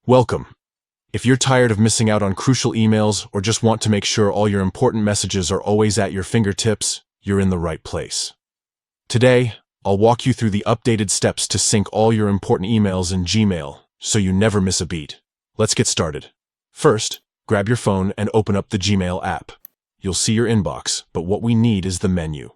Welcome. If you're tired of missing out on crucial emails or just want to make sure all your important messages are always at your fingertips, you're in the right place. Today, I'll walk you through the updated steps to sync all your important emails in Gmail so you never miss a beat. Let's get started. First, grab your phone and open up the Gmail app. You'll see your inbox, but what we need is the menu.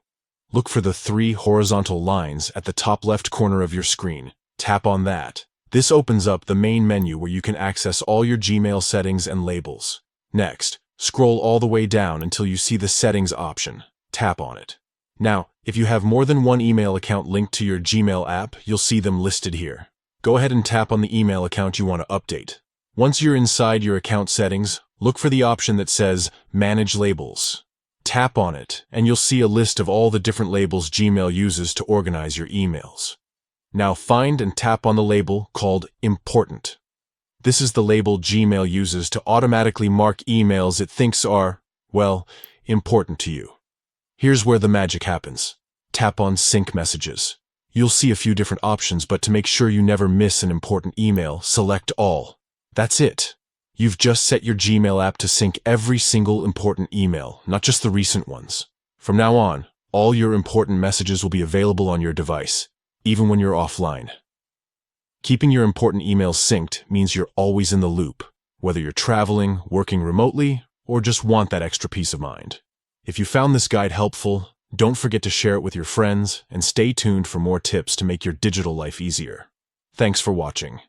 Look for the 3 horizontal lines at the top left corner of your screen. Tap on that. This opens up the main menu where you can access all your Gmail settings and labels. Next, scroll all the way down until you see the Settings option. Tap on it. Now, if you have more than one email account linked to your Gmail app, you'll see them listed here. Go ahead and tap on the email account you want to update. Once you're inside your account settings, look for the option that says Manage Labels. Tap on it, and you'll see a list of all the different labels Gmail uses to organize your emails. Now find and tap on the label called Important. This is the label Gmail uses to automatically mark emails it thinks are, well, important to you. Here's where the magic happens. Tap on Sync Messages. You'll see a few different options, but to make sure you never miss an important email, select All. That's it. You've just set your Gmail app to sync every single important email, not just the recent ones. From now on, all your important messages will be available on your device, even when you're offline. Keeping your important emails synced means you're always in the loop, whether you're traveling, working remotely, or just want that extra peace of mind. If you found this guide helpful, don't forget to share it with your friends and stay tuned for more tips to make your digital life easier. Thanks for watching.